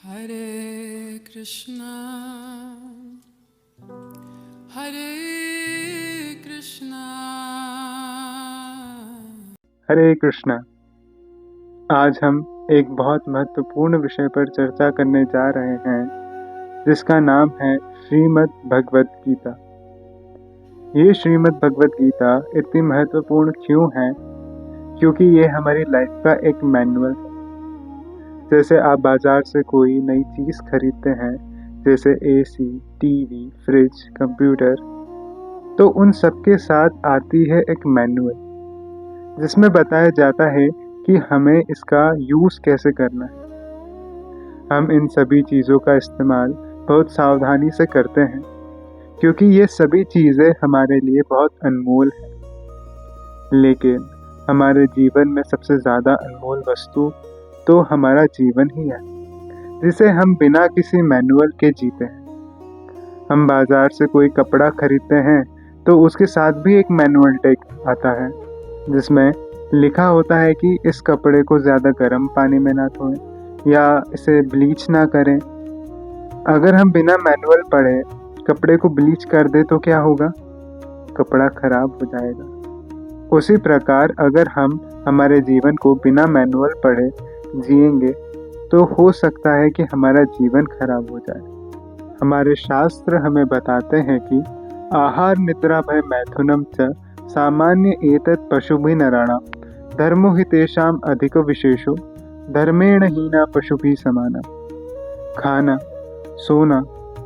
Hare Krishna, Hare Krishna, हरे कृष्णा। आज हम एक बहुत महत्वपूर्ण विषय पर चर्चा करने जा रहे हैं जिसका नाम है श्रीमद् भगवत गीता। ये श्रीमद् भगवत गीता इतनी महत्वपूर्ण क्यों है? क्योंकि ये हमारी लाइफ का एक मैनुअल है। जैसे आप बाजार से कोई नई चीज़ खरीदते हैं, जैसे एसी, टीवी, फ्रिज, कंप्यूटर, तो उन सबके साथ आती है एक मैनुअल जिसमें बताया जाता है कि हमें इसका यूज़ कैसे करना है। हम इन सभी चीज़ों का इस्तेमाल बहुत सावधानी से करते हैं क्योंकि ये सभी चीज़ें हमारे लिए बहुत अनमोल हैं। लेकिन हमारे जीवन में सबसे ज़्यादा अनमोल वस्तु तो हमारा जीवन ही है, जिसे हम बिना किसी मैनुअल के जीते हैं। हम बाज़ार से कोई कपड़ा खरीदते हैं तो उसके साथ भी एक मैनुअल टैग आता है जिसमें लिखा होता है कि इस कपड़े को ज़्यादा गर्म पानी में ना धोएं या इसे ब्लीच ना करें। अगर हम बिना मैनुअल पढ़े कपड़े को ब्लीच कर दे तो क्या होगा? कपड़ा खराब हो जाएगा। उसी प्रकार अगर हम हमारे जीवन को बिना मैनुअल पढ़े जिएंगे तो हो सकता है कि हमारा जीवन खराब हो जाए। हमारे शास्त्र हमें बताते हैं कि आहार निद्रा भय मैथुनम च सामान्य एतत् पशुभिः नराणां धर्मो हि तेषां अधिको विशेषो धर्मेण हीना पशुभिः समाना। खाना, सोना,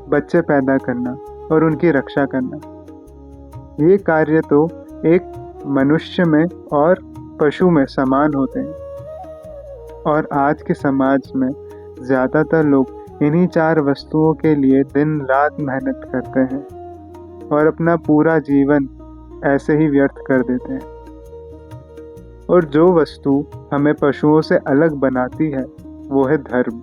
बच्चे पैदा करना और उनकी रक्षा करना, ये कार्य तो एक मनुष्य में और पशु में समान होते हैं। और आज के समाज में ज़्यादातर लोग इन्हीं चार वस्तुओं के लिए दिन रात मेहनत करते हैं और अपना पूरा जीवन ऐसे ही व्यर्थ कर देते हैं। और जो वस्तु हमें पशुओं से अलग बनाती है वो है धर्म,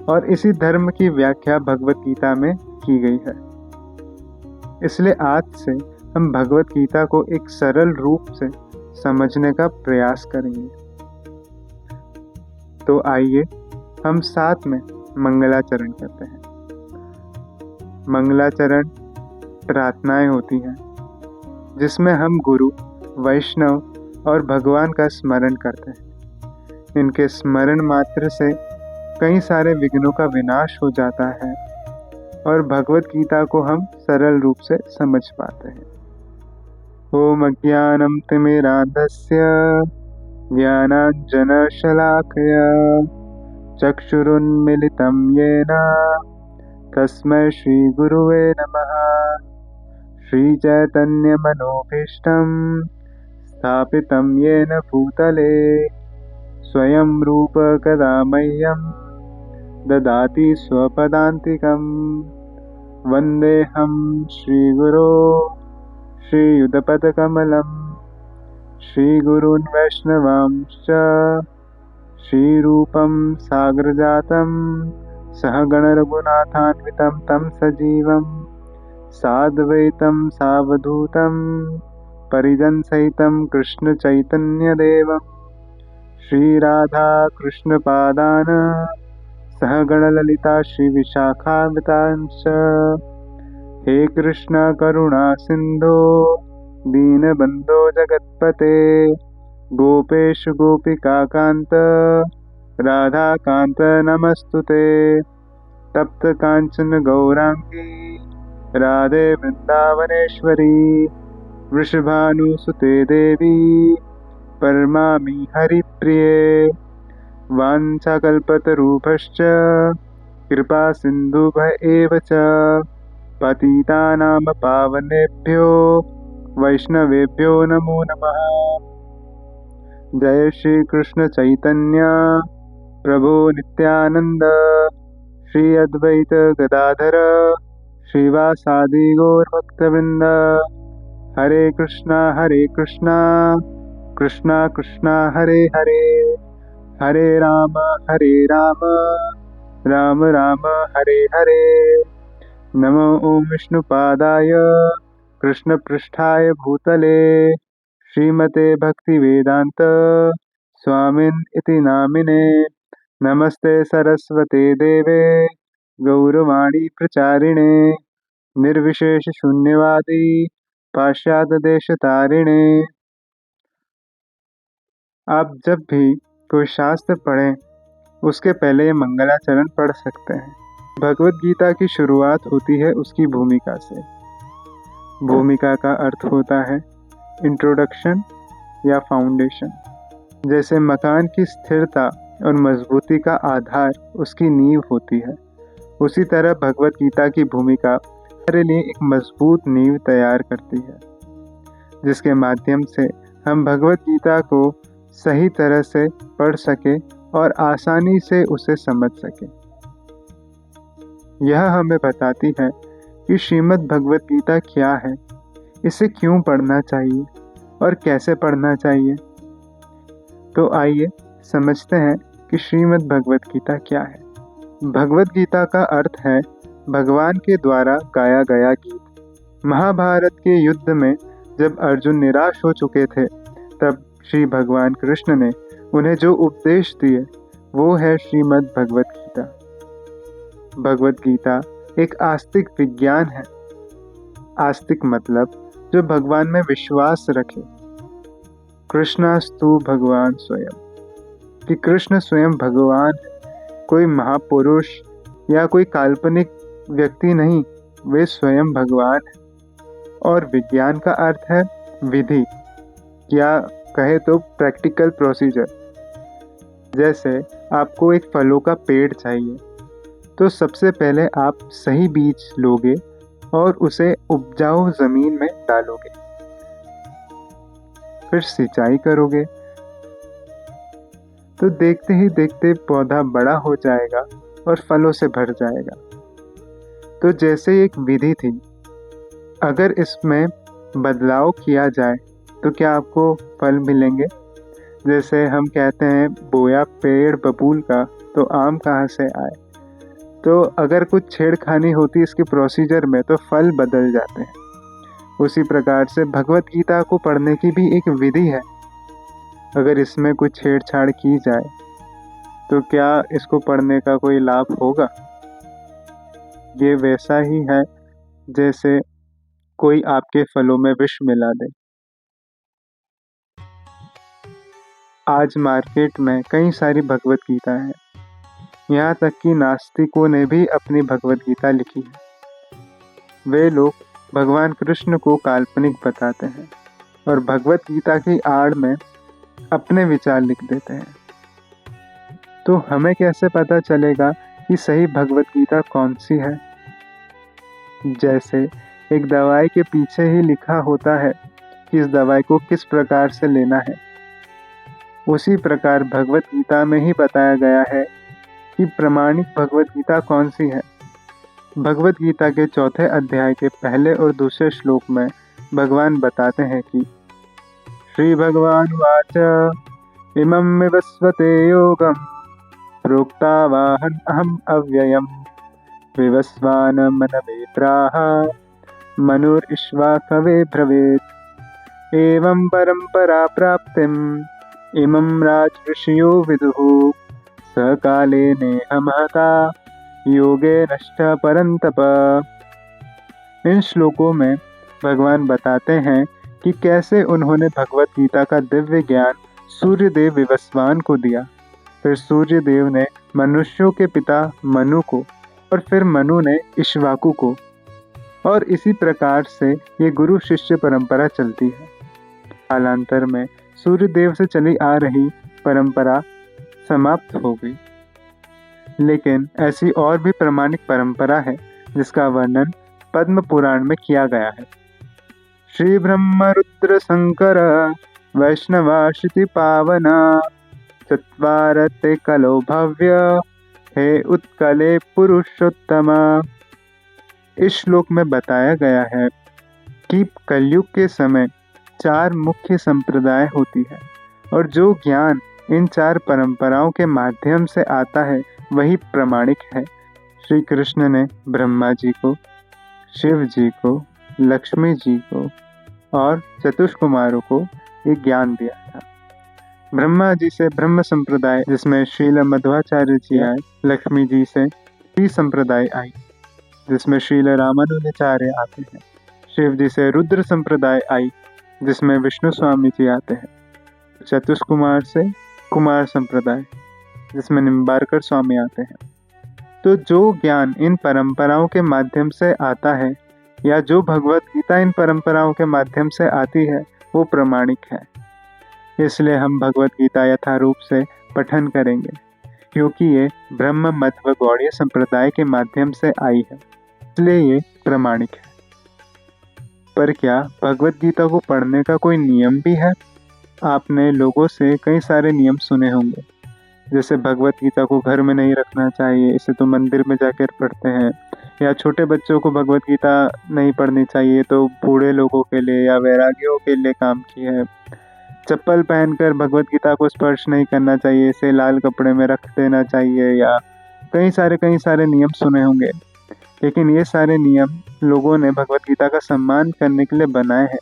और इसी धर्म की व्याख्या भगवत गीता में की गई है। इसलिए आज से हम भगवत गीता को एक सरल रूप से समझने का प्रयास करेंगे। तो आइए हम साथ में मंगलाचरण करते हैं। मंगलाचरण प्रार्थनाएं होती हैं जिसमें हम गुरु, वैष्णव और भगवान का स्मरण करते हैं। इनके स्मरण मात्र से कई सारे विघ्नों का विनाश हो जाता है और भगवत गीता को हम सरल रूप से समझ पाते हैं। ओम अज्ञानं तिमिरान्धस्य ज्ञानाञ्जनशलाकया चक्षुरुन्मिलितं येन तस्मै श्रीगुरुवे नमः। श्रीचैतन्यमनोभीष्टं स्थापितं येन भूतले स्वयं रूप कदा मह्यं ददाति स्वपदान्तिकं। वन्देऽहं श्रीगुरो श्रीयुतपदकमलं श्रीगुरून् वैष्णवांश्च श्रीरूपं साग्रजातं सहगणरघुनाथान्वितं तं सजीवं साद्वैतं सावधूतं परिजनसहितं कृष्णचैतन्यदेवं श्रीराधा कृष्णपादान् सहगणललिता श्रीविशाखान्वितांश्च। हे कृष्ण करुणा सिन्धो दीनबन्धो जगत्पते गोपेश गोपिकान्त राधाकान्त नमस्तुते। तप्त कांचन गौरांगी राधे वृंदावनेश्वरी वृषभानुसुते देवी परमामि हरिप्रिये। वाञ्छाकल्पतरुभ्यश्च कृपा सिन्धुभ्य एव च पतितानां पावनेभ्यो वैष्णवेभ्यो नमो नमः। जय श्री कृष्ण चैतन्य प्रभु नित्यानंद श्री अद्वैत गदाधर श्रीवासादि गौर भक्तवृंद। हरे कृष्णा कृष्णा कृष्णा हरे हरे, हरे राम राम राम हरे हरे। नमो ओम विष्णुपादाय कृष्णपृष्ठाय भूतले श्रीमते भक्तिवेदांत स्वामिन् इति नामिने। नमस्ते सरस्वते देवे गौरवाणी प्रचारिणे निर्विशेष शून्यवादी पाश्चात्य देश तारिणे। आप जब भी कोई शास्त्र पढ़ें उसके पहले ये मंगलाचरण पढ़ सकते हैं। भगवत गीता की शुरुआत होती है उसकी भूमिका से। भूमिका का अर्थ होता है इंट्रोडक्शन या फाउंडेशन। जैसे मकान की स्थिरता और मजबूती का आधार उसकी नींव होती है, उसी तरह भगवत गीता की भूमिका हमारे लिए एक मजबूत नींव तैयार करती है, जिसके माध्यम से हम भगवत गीता को सही तरह से पढ़ सके और आसानी से उसे समझ सके। यह हमें बताती है कि श्रीमद् भगवत गीता क्या है, इसे क्यों पढ़ना चाहिए और कैसे पढ़ना चाहिए। तो आइए समझते हैं कि श्रीमद् भगवत गीता क्या है। भगवत गीता का अर्थ है भगवान के द्वारा गाया गया गीत। महाभारत के युद्ध में जब अर्जुन निराश हो चुके थे, तब श्री भगवान कृष्ण ने उन्हें जो उपदेश दिए वो है श्रीमद् भगवत गीता। भगवत गीता एक आस्तिक विज्ञान है। आस्तिक मतलब जो भगवान में विश्वास रखे। कृष्णास्तु भगवान स्वयं, कि कृष्ण स्वयं भगवान है, कोई महापुरुष या कोई काल्पनिक व्यक्ति नहीं, वे स्वयं भगवान है। और विज्ञान का अर्थ है विधि, या कहे तो प्रैक्टिकल प्रोसीजर। जैसे आपको एक फलों का पेड़ चाहिए, तो सबसे पहले आप सही बीज लोगे और उसे उपजाऊ जमीन में डालोगे, फिर सिंचाई करोगे, तो देखते ही देखते पौधा बड़ा हो जाएगा और फलों से भर जाएगा। तो जैसे एक विधि थी, अगर इसमें बदलाव किया जाए तो क्या आपको फल मिलेंगे। जैसे हम कहते हैं बोया पेड़ बबूल का तो आम कहाँ से आए। तो अगर कुछ छेड़खानी होती इसके प्रोसीजर में तो फल बदल जाते हैं। उसी प्रकार से भगवत गीता को पढ़ने की भी एक विधि है। अगर इसमें कुछ छेड़छाड़ की जाए तो क्या इसको पढ़ने का कोई लाभ होगा। ये वैसा ही है जैसे कोई आपके फलों में विष मिला दे। आज मार्केट में कई सारी भगवत गीता है, यहाँ तक कि नास्तिकों ने भी अपनी भगवत गीता लिखी है। वे लोग भगवान कृष्ण को काल्पनिक बताते हैं और भगवत गीता की आड़ में अपने विचार लिख देते हैं। तो हमें कैसे पता चलेगा कि सही भगवत गीता कौन सी है। जैसे एक दवाई के पीछे ही लिखा होता है कि इस दवाई को किस प्रकार से लेना है, उसी प्रकार भगवत गीता में ही बताया गया है कि प्रमाणिक भगवत गीता कौन सी है। भगवत गीता के चौथे अध्याय के पहले और दूसरे श्लोक में भगवान बताते हैं कि श्री भगवान वाच इमं विवस्वते योगम प्रोक्तावाहन अहम अव्ययम विवस्वान मनवे प्राह मनुरिश्वाकवे ब्रवीत् एवं परंपरा प्राप्तिम इमं राजऋषियो विदुः सकाले नेहमहता योगे नष्ट परंतप। इन श्लोकों में भगवान बताते हैं कि कैसे उन्होंने भगवत गीता का दिव्य ज्ञान सूर्यदेव विवस्वान को दिया, फिर सूर्यदेव ने मनुष्यों के पिता मनु को, और फिर मनु ने इक्ष्वाकु को, और इसी प्रकार से ये गुरु शिष्य परंपरा चलती है। कालांतर में सूर्यदेव से चली आ रही परंपरा समाप्त हो गई, लेकिन ऐसी और भी प्रमाणिक परंपरा है जिसका वर्णन पद्म पुराण में किया गया है। श्री ब्रह्म रुद्र शंकर वैष्णवाश्रुति पावना चत्वारते कलो भव्य हे उत्कले पुरुषोत्तम। इस श्लोक में बताया गया है कि कलयुग के समय 4 मुख्य संप्रदाय होती है, और जो ज्ञान इन 4 परंपराओं के माध्यम से आता है वही प्रमाणिक है। श्री कृष्ण ने ब्रह्मा जी को, शिव जी को, लक्ष्मी जी को और चतुष्कुमारों को ये ज्ञान दिया था। ब्रह्मा जी से ब्रह्म संप्रदाय जिसमें श्रील मध्वाचार्य जी आए, लक्ष्मी जी से श्री संप्रदाय आई जिसमें श्रील रामानुजाचार्य आते हैं, शिव जी से रुद्र संप्रदाय आई जिसमें विष्णु स्वामी जी आते हैं, चतुष्कुमार से कुमार संप्रदाय जिसमें निम्बारकर स्वामी आते हैं। तो जो ज्ञान इन परंपराओं के माध्यम से आता है या जो भगवत गीता इन परंपराओं के माध्यम से आती है वो प्रामाणिक है। इसलिए हम भगवत गीता यथारूप से पठन करेंगे क्योंकि ये ब्रह्म मत व गौड़ीय संप्रदाय के माध्यम से आई है, इसलिए ये प्रामाणिक है। पर क्या भगवत गीता को पढ़ने का कोई नियम भी है? आपने लोगों से कई सारे नियम सुने होंगे, जैसे भगवत गीता को घर में नहीं रखना चाहिए, इसे तो मंदिर में जाकर पढ़ते हैं, या छोटे बच्चों को भगवत गीता नहीं पढ़नी चाहिए तो बूढ़े लोगों के लिए या वैरागियों के लिए काम की है। चप्पल पहनकर भगवत गीता को स्पर्श नहीं करना चाहिए, इसे लाल कपड़े में रख देना चाहिए, या कई सारे नियम सुने होंगे। लेकिन ये सारे नियम लोगों ने भगवत गीता का सम्मान करने के लिए बनाए हैं,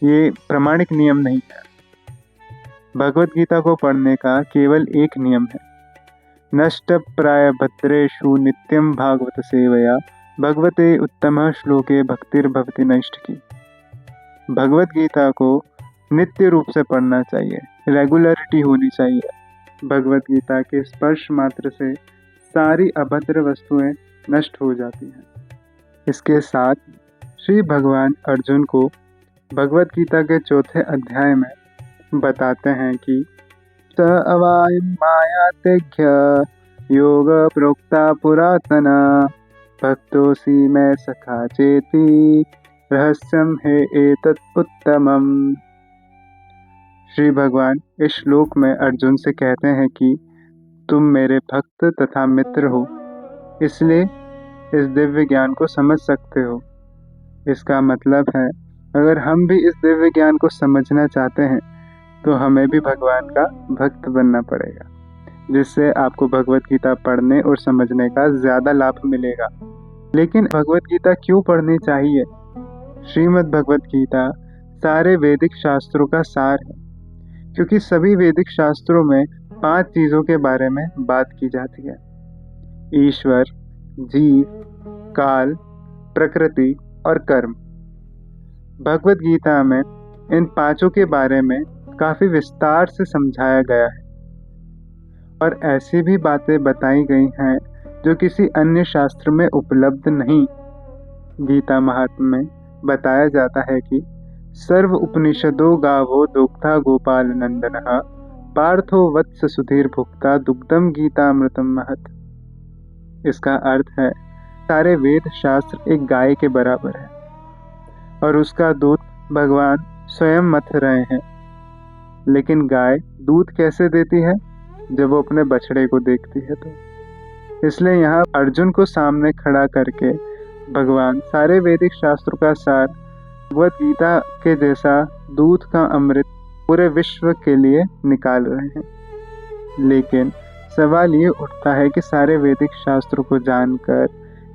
ये प्रामाणिक नियम नहीं है। भगवत गीता को पढ़ने का केवल एक नियम है, नष्ट प्राय भद्रेषु नित्यम भागवत सेवया भगवते उत्तम श्लोके भक्तिर्भवति नष्ट की। भगवत गीता को नित्य रूप से पढ़ना चाहिए, रेगुलरिटी होनी चाहिए। भगवत गीता के स्पर्श मात्र से सारी अभद्र वस्तुएं नष्ट हो जाती हैं। इसके साथ श्री भगवान अर्जुन को भगवत गीता के 4थे अध्याय में बताते हैं कि स अवायं मायातेघ्य योग प्रोक्ता पुरातना भक्तोऽसि मैं सखा चेति रहस्यम है एतत् उत्तमम। श्री भगवान इस श्लोक में अर्जुन से कहते हैं कि तुम मेरे भक्त तथा मित्र हो, इसलिए इस दिव्य ज्ञान को समझ सकते हो। इसका मतलब है अगर हम भी इस दिव्य ज्ञान को समझना चाहते हैं तो हमें भी भगवान का भक्त बनना पड़ेगा, जिससे आपको भगवत गीता पढ़ने और समझने का ज़्यादा लाभ मिलेगा। लेकिन भगवत गीता क्यों पढ़नी चाहिए? श्रीमद् भगवत गीता सारे वैदिक शास्त्रों का सार है, क्योंकि सभी वैदिक शास्त्रों में 5 चीज़ों के बारे में बात की जाती है: ईश्वर, जीव, काल, प्रकृति और कर्म। भगवत गीता में इन 5 के बारे में काफ़ी विस्तार से समझाया गया है और ऐसी भी बातें बताई गई हैं जो किसी अन्य शास्त्र में उपलब्ध नहीं। गीता महात्म्य में बताया जाता है कि सर्व उपनिषदो गावो दोग्धा गोपाल नंदनः पार्थो वत्स सुधीर भुक्ता दुग्धम गीतामृतम महत्। इसका अर्थ है सारे वेद शास्त्र एक गाय के बराबर है और उसका दूध भगवान स्वयं मथ रहे हैं। लेकिन गाय दूध कैसे देती है? जब वो अपने बछड़े को देखती है तो। इसलिए यहाँ अर्जुन को सामने खड़ा करके भगवान सारे वैदिक शास्त्रों का सार भगवत गीता के जैसा दूध का अमृत पूरे विश्व के लिए निकाल रहे हैं। लेकिन सवाल ये उठता है कि सारे वैदिक शास्त्रों को जानकर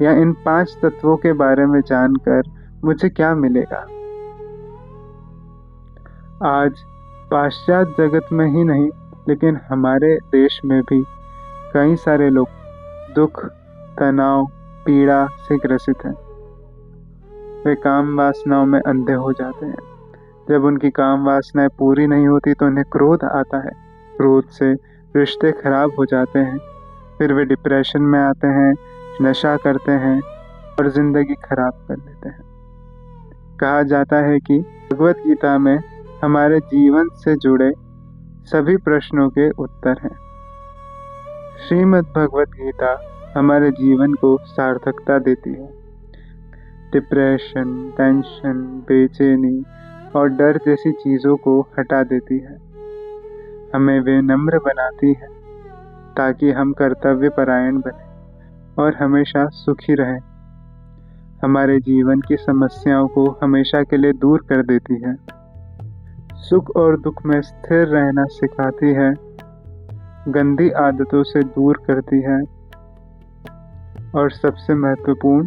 या इन 5 तत्वों के बारे में जानकर मुझे क्या मिलेगा? आज पाश्चात्य जगत में ही नहीं लेकिन हमारे देश में भी कई सारे लोग दुख, तनाव, पीड़ा से ग्रसित हैं। वे काम वासनाओं में अंधे हो जाते हैं। जब उनकी काम वासनाएं पूरी नहीं होती तो उन्हें क्रोध आता है। क्रोध से रिश्ते खराब हो जाते हैं, फिर वे डिप्रेशन में आते हैं, नशा करते हैं और जिंदगी खराब कर लेते हैं। कहा जाता है कि भगवत गीता में हमारे जीवन से जुड़े सभी प्रश्नों के उत्तर हैं। श्रीमद् भगवत गीता हमारे जीवन को सार्थकता देती है। डिप्रेशन, टेंशन, बेचैनी और डर जैसी चीज़ों को हटा देती है। हमें विनम्र बनाती है ताकि हम कर्तव्य परायण बने और हमेशा सुखी रहें। हमारे जीवन की समस्याओं को हमेशा के लिए दूर कर देती है। सुख और दुख में स्थिर रहना सिखाती है, गंदी आदतों से दूर करती है और सबसे महत्वपूर्ण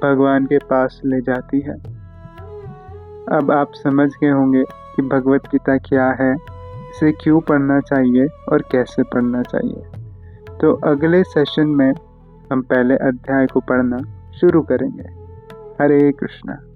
भगवान के पास ले जाती है। अब आप समझ गए होंगे कि भगवत गीता क्या है, इसे क्यों पढ़ना चाहिए और कैसे पढ़ना चाहिए। तो अगले सेशन में हम पहले अध्याय को पढ़ना शुरू करेंगे। हरे कृष्णा।